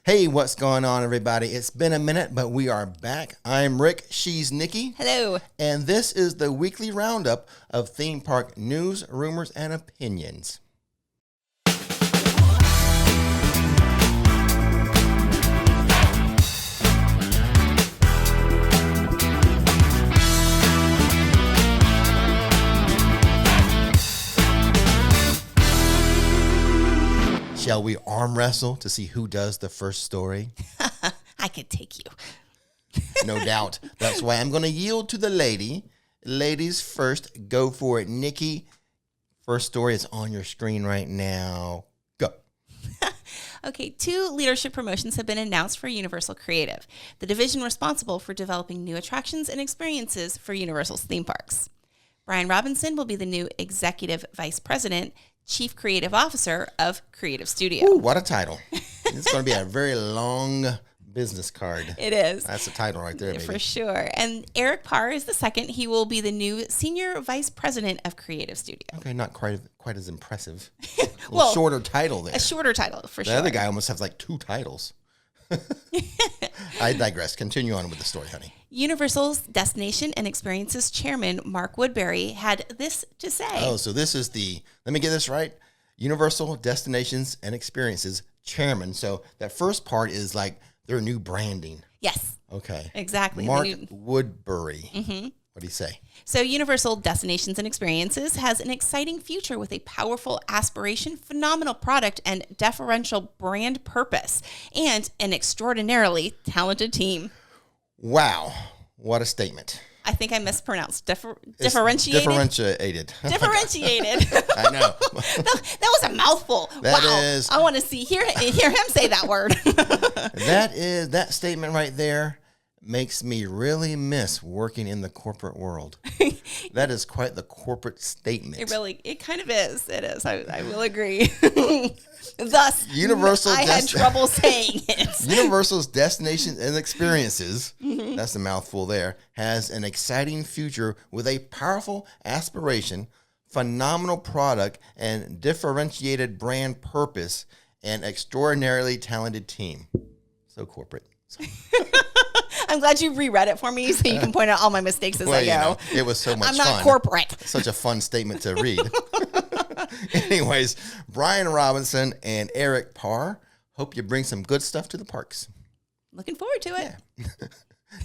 Hey, what's going on, everybody? It's been a minute, but we are back. I'm Rick. She's Nikki. Hello. And this is the weekly roundup of theme park news, rumors, and opinions. Shall we arm wrestle to see who does the first story? I could take you. No doubt. That's why I'm going to yield to the lady. Ladies first. Go for it. Nikki, first story is on your screen right now. Go. Okay, 2 leadership promotions have been announced for Universal Creative, the division responsible for developing new attractions and experiences for Universal's theme parks. Brian Robinson will be the new Executive Vice President, Chief Creative Officer of Creative Studio. Ooh, what a title. It's going to be a very long business card. It is. That's the title right there, baby. For sure. And Eric Parr is the second. He will be the new Senior Vice President of Creative Studio. Okay, not quite as impressive. Well, shorter title there. A shorter title, for sure. The other guy almost has like 2 titles. I digress. Continue on with the story, honey. Universal's Destination and Experiences Chairman Mark Woodbury had this to say. Oh, so this is let me get this right, Universal Destinations and Experiences Chairman. So that first part is like their new branding. Yes. Okay. Exactly. Mark Woodbury. Mm-hmm. What do you say? So Universal Destinations and Experiences has an exciting future with a powerful aspiration, phenomenal product, and deferential brand purpose, and an extraordinarily talented team. Wow. What a statement. I think I mispronounced. Differentiated? Differentiated. Differentiated. I know. That was a mouthful. That wow. is. I want to hear him say that word. That statement right there makes me really miss working in the corporate world. That is quite the corporate statement. It kind of is. It is. I will agree. Thus, I had trouble saying it. Universal's Destinations and Experiences, that's a mouthful there, has an exciting future with a powerful aspiration, phenomenal product, and differentiated brand purpose, and extraordinarily talented team. So corporate. I'm glad you reread it for me so you can point out all my mistakes as I go. It was so much fun. I'm not corporate. Such a fun statement to read. Anyways, Brian Robinson and Eric Parr, hope you bring some good stuff to the parks. Looking forward to it.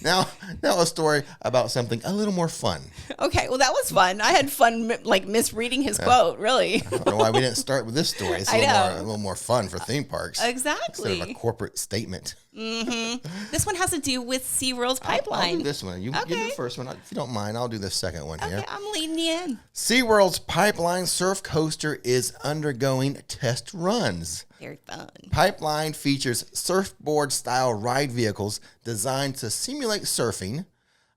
Yeah. Now a story about something a little more fun. Okay, well, that was fun. I had fun, misreading his quote, really. I don't know why we didn't start with this story. It's a little more fun for theme parks. Exactly. Instead of a corporate statement. Mm-hmm. This one has to do with SeaWorld's pipeline. I'll do this one. You do the first one. If you don't mind, I'll do the second one here. Okay, I'm leading you in. SeaWorld's Pipeline Surf Coaster is undergoing test runs. Very fun. Pipeline features surfboard-style ride vehicles designed to simulate surfing.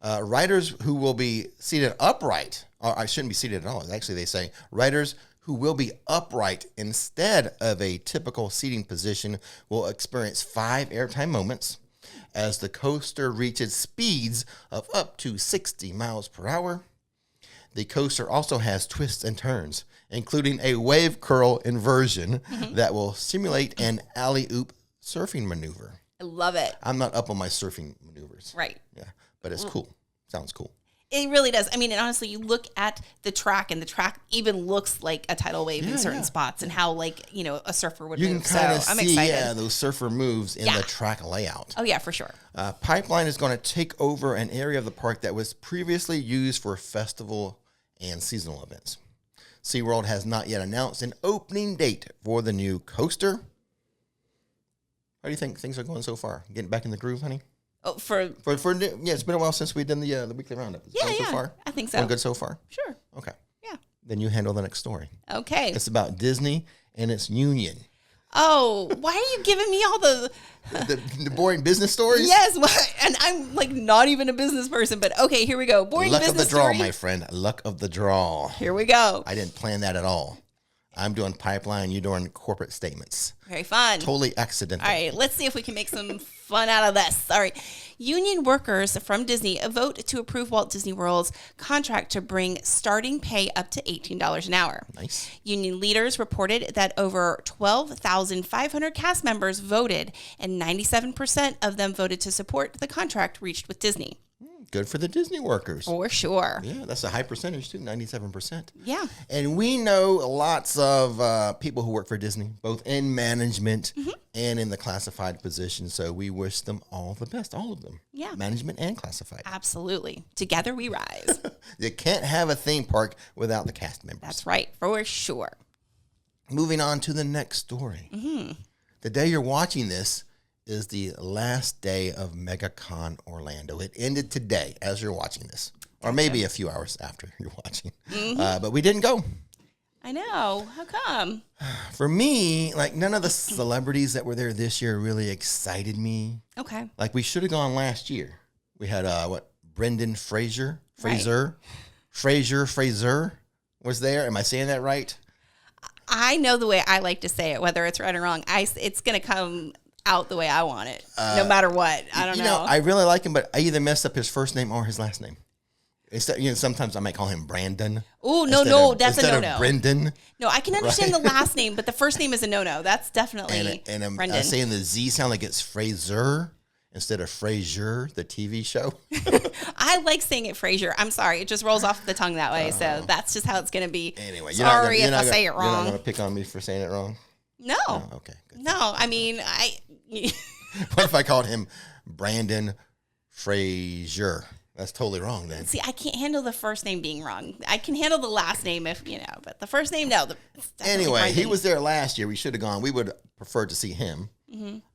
Riders who will be seated upright, or I shouldn't be seated at all. Actually, they say riders who will be upright instead of a typical seating position will experience 5 airtime moments as the coaster reaches speeds of up to 60 miles per hour. The coaster also has twists and turns, including a wave curl inversion that will simulate an alley-oop surfing maneuver. I love it. I'm not up on my surfing maneuvers. Right. Yeah, but it's cool. Sounds cool. It really does. I mean, and honestly, you look at the track, and the track even looks like a tidal wave in certain spots, and how, a surfer would move. You can kind of I'm see, excited. those surfer moves in the track layout. Oh, yeah, for sure. Pipeline is going to take over an area of the park that was previously used for festival and seasonal events. SeaWorld has not yet announced an opening date for the new coaster. How do you think things are going so far? Getting back in the groove, honey? Oh, it's been a while since we've done the weekly roundup. So far? I think so. Going good so far? Sure. Okay. Yeah. Then you handle the next story. Okay. It's about Disney and its union. Oh, why are you giving me all the boring business stories? Yes, and I'm not even a business person, but okay, here we go. Boring business business story. Luck of the draw, story. my friend. Luck of the draw. Here we go. I didn't plan that at all. I'm doing pipeline, you doing corporate statements. Very fun. Totally accidental. All right, let's see if we can make some fun out of this. All right. Union workers from Disney vote to approve Walt Disney World's contract to bring starting pay up to $18 an hour. Nice. Union leaders reported that over 12,500 cast members voted, and 97% of them voted to support the contract reached with Disney. Good for the Disney workers. For sure. Yeah, that's a high percentage too, 97%. Yeah. And we know lots of people who work for Disney, both in management and in the classified position. So we wish them all the best, all of them. Yeah. Management and classified. Absolutely. Together we rise. You can't have a theme park without the cast members. That's right, for sure. Moving on to the next story. The day you're watching this is the last day of MegaCon Orlando. It ended today as you're watching this, or maybe a few hours after you're watching. But we didn't go. I know. How come? For me, like none of the celebrities that were there this year really excited me. Okay. Like we should have gone last year. We had Brendan Fraser was there. Am I saying that right? I know the way I like to say it, whether it's right or wrong. It's going to come out the way I want it, no matter what. I don't know. I really like him, but I either mess up his first name or his last name. Instead, sometimes I might call him Brandon. Oh, no, that's a no-no. Instead of Brendan. No, I can understand the last name, but the first name is a no-no. That's definitely and I'm Brendan. saying the Z sound like it's Fraser instead of Frasier, the TV show. I like saying it Frasier. I'm sorry. It just rolls off the tongue that way, so that's just how it's going to be. Anyway, sorry if I say it You're not wrong. going to pick on me for saying it wrong? No. Oh, okay. Good. No, I mean, What if I called him Brandon Fraser? That's totally wrong then. See, I can't handle the first name being wrong. I can handle the last name if, but the first name, no. Anyway, Brendan. he was there last year. We should have gone. We would prefer to see him.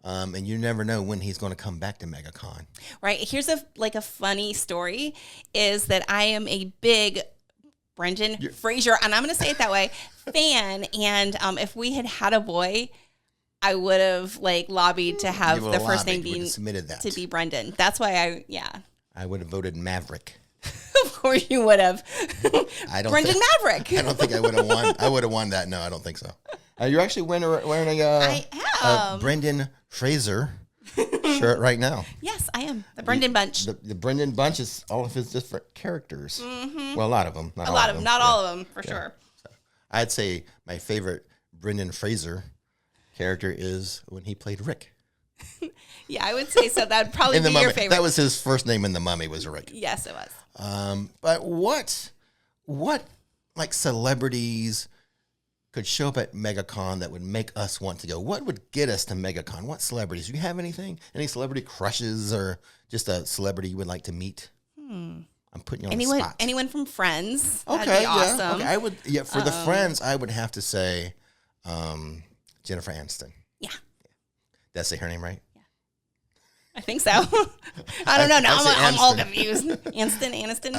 And you never know when he's going to come back to MegaCon. Right. Here's a funny story is that I am a big Brendan Fraser, and I'm going to say it that way, fan. And if we had a boy, I would have lobbied to have the first name being submitted that to be Brendan. That's why I would have voted Maverick. Of course you would have. Brendan Maverick. I don't think I would have won. I would have won that. No, I don't think so. You're actually wearing a Brendan Fraser shirt right now. Yes, I am. The Brendan Bunch. The Brendan Bunch is all of his different characters. Well, a lot of them. Not all of them, for sure. So, I'd say my favorite Brendan Fraser character is when he played Rick. Yeah, I would say so. That would probably be your favorite. That was his first name in The Mummy, was Rick. Yes, it was. But what celebrities could show up at MegaCon that would make us want to go? What would get us to MegaCon? What celebrities? Do you have anything? Any celebrity crushes or just a celebrity you would like to meet? I'm putting you on the spot. Anyone from Friends? Okay, that'd be awesome. Okay, I would. Yeah, for the Friends, I would have to say Jennifer Aniston. Yeah. Did I say her name right? Yeah. I think so. I don't know. Now I'm all confused. Aniston?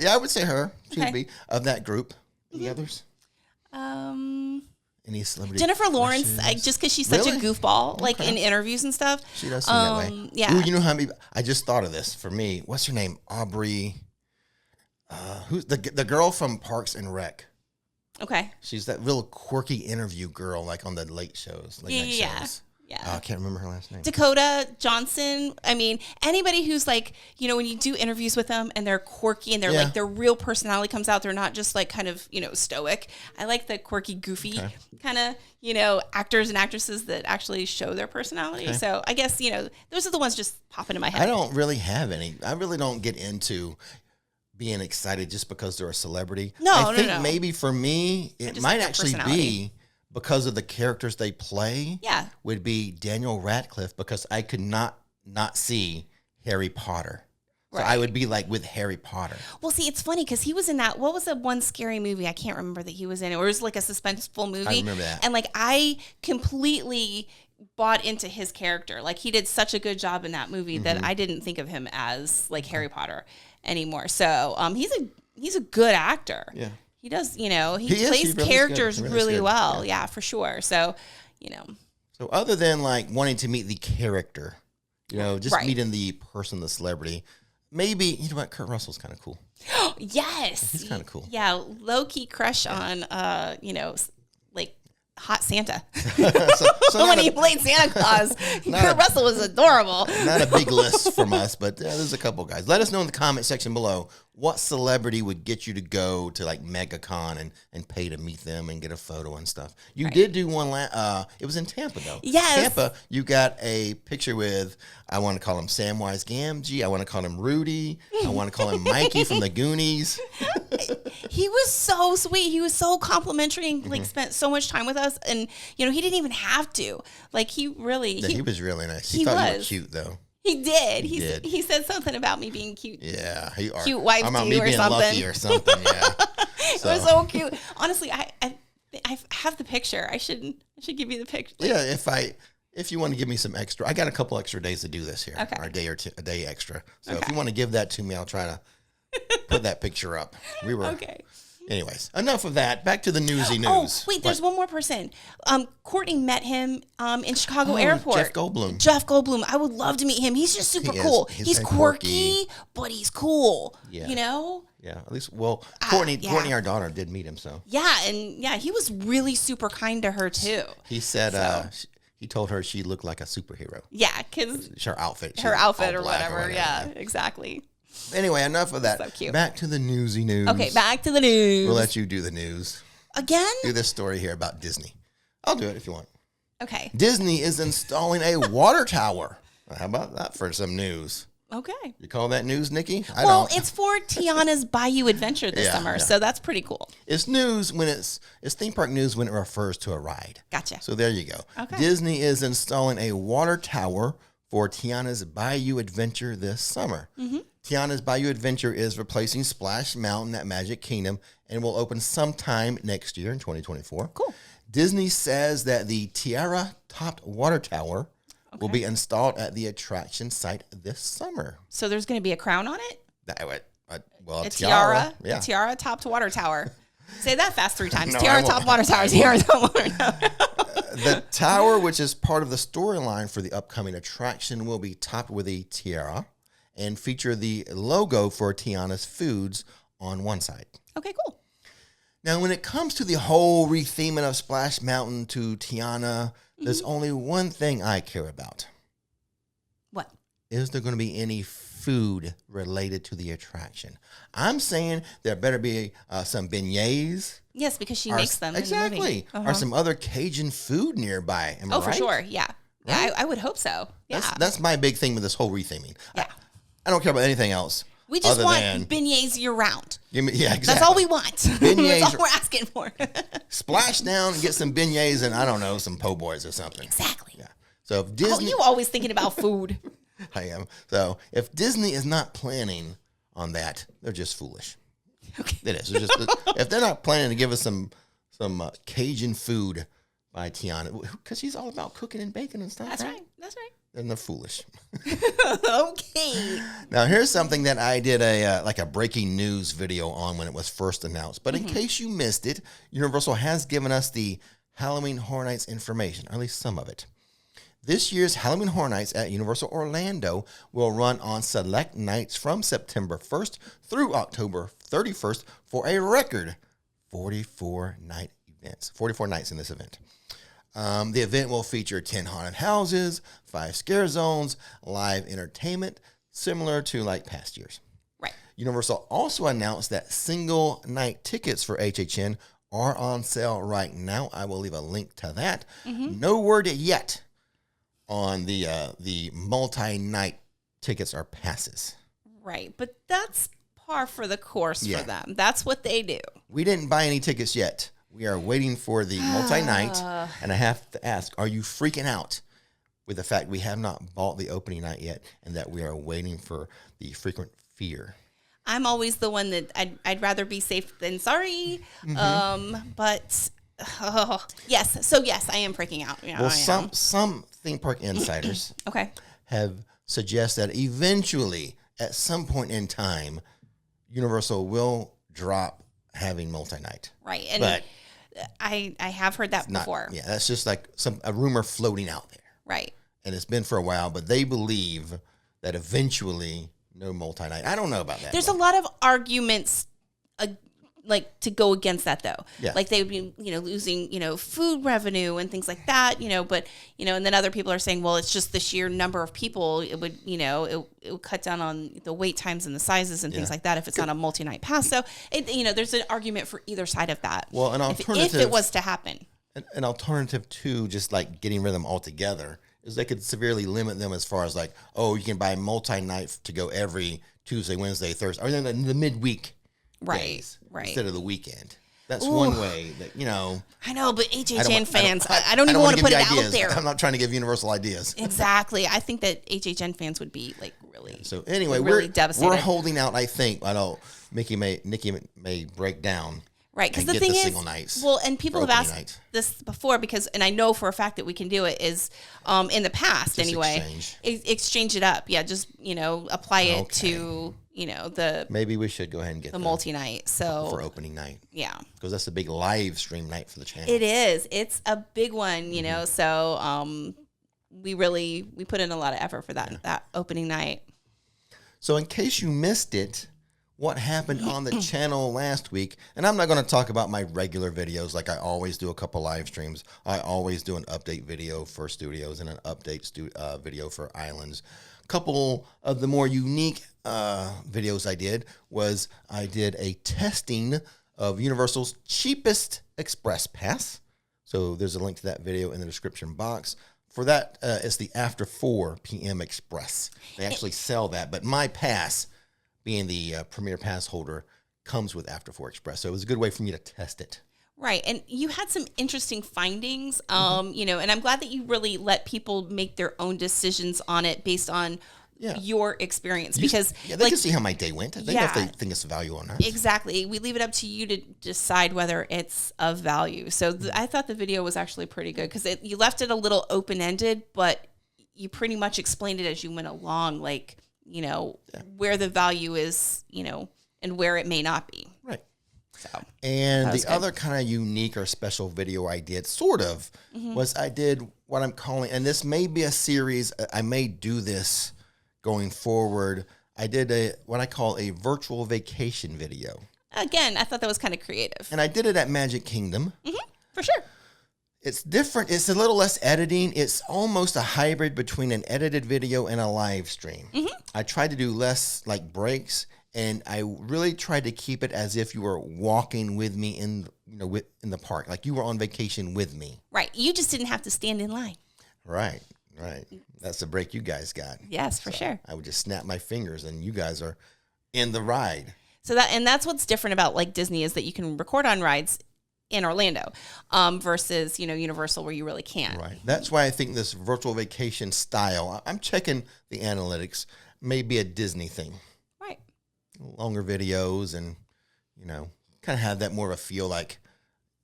Yeah, I would say her. She would be of that group. Any others? Any celebrity? Jennifer Lawrence, just because she's such a goofball, in interviews and stuff. She does seem that way. Yeah. Ooh, you know how many? I just thought of this for me. What's her name? Aubrey. Who's the girl from Parks and Rec? Okay. She's that little quirky interview girl, on the late shows, late night shows. Yeah. I can't remember her last name. Dakota Johnson. I mean, anybody who's when you do interviews with them and they're quirky and they're their real personality comes out. They're not just stoic. I like the quirky, goofy kind of, actors and actresses that actually show their personality. Okay. So I guess, those are the ones just popping in my head. I don't really have any. I really don't get into being excited just because they're a celebrity. I think maybe for me, it might actually be because of the characters they play. Yeah. Would be Daniel Radcliffe, because I could not see Harry Potter. So I would be with Harry Potter. Well, see, it's funny because he was in that, what was the one scary movie? I can't remember that he was in. It was a suspenseful movie. I remember that. And I completely bought into his character. He did such a good job in that movie that I didn't think of him as Harry Potter anymore. So he's a good actor. Yeah. He does, he plays characters really well. Yeah, for sure. So, So other than wanting to meet the character, just meeting the person, the celebrity, maybe, Kurt Russell's kind of cool. Yes. He's kind of cool. Yeah, low-key crush on, hot Santa. so When he played Santa Claus, Kurt Russell was adorable. Not a big list from us, but there's a couple guys. Let us know in the comment section below what celebrity would get you to go to like MegaCon and pay to meet them and get a photo and stuff. You did do one it was in Tampa though. Yes. Tampa, you got a picture with, I want to call him Samwise Gamgee. I want to call him Rudy. I want to call him Mikey from the Goonies. He was so sweet. He was so complimentary and like spent so much time with us. And, you know, he didn't even have to. Like he really. Yeah, he was really nice. He thought you were cute though. He did. did. He said something about me being cute. Yeah, you are. Cute wife about to me you or being something. lucky or something. Yeah. It was so cute. Honestly, I have the picture. I should give you the picture. Yeah, if you want to give me some extra, I got a couple extra days to do this here. Okay. Or a day extra. So if you want to give that to me, I'll try to put that picture up. We were Okay. Anyways, enough of that. Back to the newsy news. Oh, wait, there's one more person. Courtney met him in Chicago Airport. Jeff Goldblum. Jeff Goldblum. I would love to meet him. He's just super cool. He's quirky, but he's cool. Yeah. You know? Yeah, at least, Courtney, our daughter, did meet him, so. Yeah, and he was really super kind to her, too. He said, he told her she looked like a superhero. Yeah, because her outfit. Her outfit or whatever. Yeah, exactly. Anyway, enough of that. So cute. Back to the newsy news. Okay, back to the news. We'll let you do the news. Again? Do this story here about Disney. I'll do it if you want. Okay. Disney is installing a water tower. How about that for some news? Okay. You call that news, Nikki? Well, it's for Tiana's Bayou Adventure this summer, so that's pretty cool. It's news when it's theme park news when it refers to a ride. Gotcha. So there you go. Okay. Disney is installing a water tower for Tiana's Bayou Adventure this summer. Mm-hmm. Tiana's Bayou Adventure is replacing Splash Mountain at Magic Kingdom and will open sometime next year in 2024. Cool. Disney says that the Tiara-topped water tower will be installed at the attraction site this summer. So there's going to be a crown on it? A tiara. Yeah. A tiara-topped water tower. Say that fast 3 times. No, Tiara-topped water tower. Tiara-topped water tower. The tower, which is part of the storyline for the upcoming attraction, will be topped with a tiara and feature the logo for Tiana's Foods on one side. Okay, cool. Now, when it comes to the whole retheming of Splash Mountain to Tiana, there's only one thing I care about. What? Is there going to be any food related to the attraction? I'm saying there better be some beignets. Yes, because she makes them. Exactly. In the movie. Or some other Cajun food nearby. Am I right? For sure. Yeah. Right? Yeah, I would hope so. Yeah. That's my big thing with this whole retheming. Yeah. I don't care about anything else. We just want beignets year round. Exactly. That's all we want. Beignets. That's all we're asking for. Splash down and get some beignets and, I don't know, some po' boys or something. Exactly. Yeah. So if Disney... you always thinking about food. I am. So if Disney is not planning on that, they're just foolish. Okay. It is. If they're not planning to give us some Cajun food by Tiana, because she's all about cooking and baking and stuff. That's right. That's right. Then they're foolish. Okay. Now here's something that I did a breaking news video on when it was first announced. But in case you missed it, Universal has given us the Halloween Horror Nights information, or at least some of it. This year's Halloween Horror Nights at Universal Orlando will run on select nights from September 1st through October 31st for a record 44 nights in this event. The event will feature 10 haunted houses, 5 scare zones, live entertainment, similar to like past years. Right. Universal also announced that single night tickets for HHN are on sale right now. I will leave a link to that. No word yet on the multi-night tickets or passes. Right, but that's par for the course for them. That's what they do. We didn't buy any tickets yet. We are waiting for the multi-night, and I have to ask, are you freaking out with the fact we have not bought the opening night yet and that we are waiting for the frequent fear? I'm always the one that I'd rather be safe than sorry. But yes. So yes, I am freaking out. Well, some theme park insiders have suggested that eventually, at some point in time, Universal will drop having multi-night. Right. And but I have heard that before. Yeah, that's just like a rumor floating out there. Right. And it's been for a while, but they believe that eventually no multi-night. I don't know about that. There's a lot of arguments like to go against that though. Yeah. Like they would be, losing, food revenue and things like that, but, and then other people are saying, well, it's just the sheer number of people. It would, it would cut down on the wait times and the sizes and things like that if it's on a multi-night pass. So, there's an argument for either side of that. Well, an alternative, if it was to happen. An alternative to just like getting rid of them altogether is they could severely limit them as far as like, you can buy multi-night to go every Tuesday, Wednesday, Thursday, or then in the midweek. Days, right. Instead of the weekend. That's one way that, I know, but HHN fans, I don't even want to put it out there. I'm not trying to give Universal ideas. Exactly. I think that HHN fans would be like really. So anyway, really devastated. We're holding out, I think. I know Nikki may break down. Right, because the thing is, nights, and people have asked this before and I know for a fact that we can do it is in the past just anyway. Exchange it up. Yeah, just, apply it to, maybe we should go ahead and get the multi-night. So for opening night. Yeah. Because that's a big live stream night for the channel. It is. It's a big one, so we put in a lot of effort for that opening night. So in case you missed it, what happened on the channel last week, and I'm not going to talk about my regular videos like I always do a couple live streams. I always do an update video for studios and an update video for islands. A couple of the more unique videos I did a testing of Universal's cheapest express pass. So there's a link to that video in the description box. For that, it's the after 4 p.m. express. They actually sell that, but my pass, being the premier pass holder, comes with After 4 Express. So it was a good way for me to test it. Right. And you had some interesting findings, and I'm glad that you really let people make their own decisions on it based on your experience. Because they can see how my day went. They know if they think it's a value or not. Exactly. We leave it up to you to decide whether it's of value. So I thought the video was actually pretty good because you left it a little open-ended, but you pretty much explained it as you went along, like, where the value is, and where it may not be. Right. So, and the other kind of unique or special video I did, was I did what I'm calling, and this may be a series, I may do this going forward. I did what I call a virtual vacation video. Again, I thought that was kind of creative. And I did it at Magic Kingdom. For sure. It's different. It's a little less editing. It's almost a hybrid between an edited video and a live stream. I tried to do less like breaks, and I really tried to keep it as if you were walking with me in the park, like you were on vacation with me. Right. You just didn't have to stand in line. Right. That's the break you guys got. Yes, for sure. I would just snap my fingers, and you guys are in the ride. So that's what's different about like Disney is that you can record on rides in Orlando versus, Universal where you really can't. Right. That's why I think this virtual vacation style, I'm checking the analytics, may be a Disney thing. Right. Longer videos and, kind of have that more of a feel like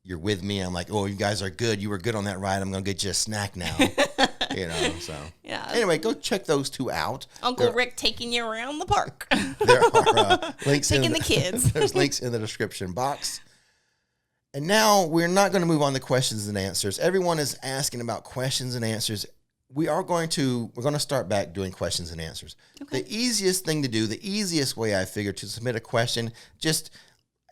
you're with me. I'm like, oh, you guys are good. You were good on that ride. I'm going to get you a snack now. So. Yeah. Anyway, go check those two out. Uncle Rick taking you around the park. There are links taking the kids. There's links in the description box. And now we're not going to move on to questions and answers. Everyone is asking about questions and answers. We're going to start back doing questions and answers. Okay. The easiest thing to do, the easiest way I figured to submit a question, just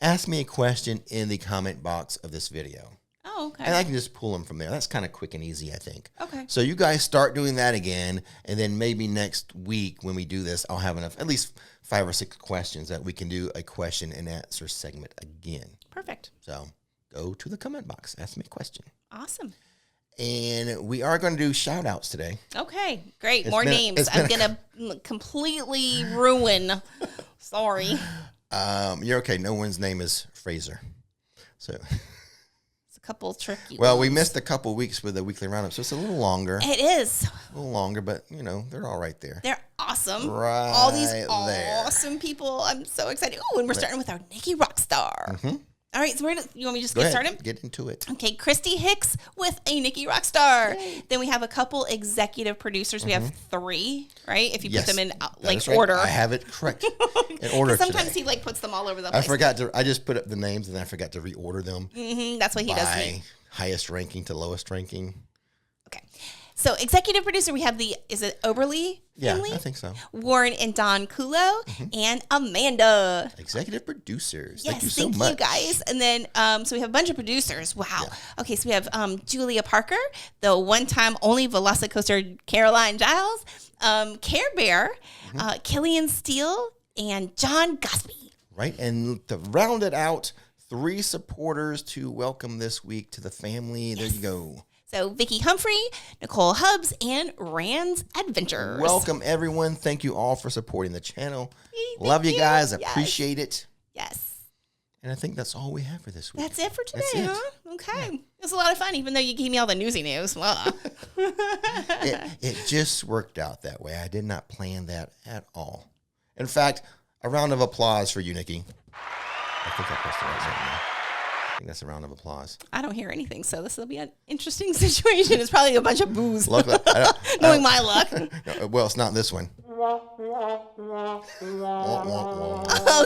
ask me a question in the comment box of this video. Oh, okay. And I can just pull them from there. That's kind of quick and easy, I think. Okay. So you guys start doing that again, and then maybe next week when we do this, I'll have at least 5 or 6 questions that we can do a question and answer segment again. Perfect. So go to the comment box. Ask me a question. Awesome. And we are going to do shout-outs today. Okay, great. More names. I'm going to completely ruin. Sorry. You're okay. No one's name is Fraser. So it's a couple tricky Well, ones. we missed a couple weeks with the weekly roundup, so it's a little longer. It is. A little longer, but, they're all right there. They're awesome. Right all these there. awesome people. I'm so excited. Oh, and we're starting with our Nikki Rockstar. Mm-hmm. All right, so you want me to just Go get ahead. started? Get into it. Okay, Christy Hicks with a Nikki Rockstar. Yay. Then we have a couple executive producers. Mm-hmm. We have 3, right? If you put them in right. order. I have it correct in order. Sometimes today. he puts them all over the place. I just put up the names and I forgot to reorder them. Mm-hmm, that's what he does. By highest ranking to lowest ranking. Okay. So executive producer, we have is it Oberly family? Yeah, I think so. Warren and Don Kulo and Amanda. Executive producers. Yes, thank you so much. you guys. And then, so we have a bunch of producers. Wow. Yeah. Okay, so we have Julia Parker, the one-time only Velocicoaster Caroline Giles, Care Bear, Killian Steele, and John Gosby. Right, and to round it out, 3 supporters to welcome this week to the family. There you go. So Vicky Humphrey, Nicole Hubbs, and Rand's Adventures. Welcome, everyone. Thank you all for supporting the channel. Love you guys. Appreciate it. Yes. And I think that's all we have for this week. That's it for today, huh? Okay. Yeah. It was a lot of fun, even though you gave me all the newsy news. It just worked out that way. I did not plan that at all. In fact, a round of applause for you, Nikki. I think I pressed the right button now. I think that's a round of applause. I don't hear anything, so this will be an interesting situation. It's probably a bunch of boos. Luckily, knowing my luck. No, well, it's not this one. Oh,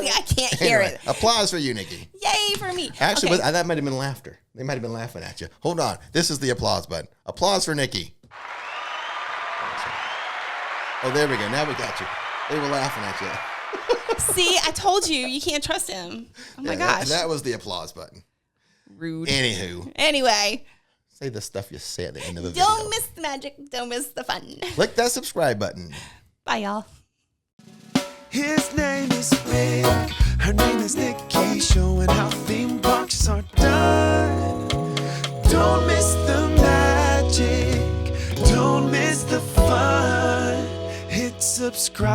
I can't hear it. Applause for you, Nikki. Yay for me. Actually, that might have been laughter. They might have been laughing at you. Hold on. This is the applause button. Applause for Nikki. Oh, there we go. Now we got you. They were laughing at you. See, I told you. You can't trust him. Oh, my gosh. That was the applause button. Rude. Anywho. Anyway. Say the stuff you say at the end of the video. Don't miss the magic. Don't miss the fun. Click that subscribe button. Bye, y'all. His name is Rick. Her name is Nikki. Showing how theme parks are done. Don't miss the magic. Don't miss the fun. Hit subscribe.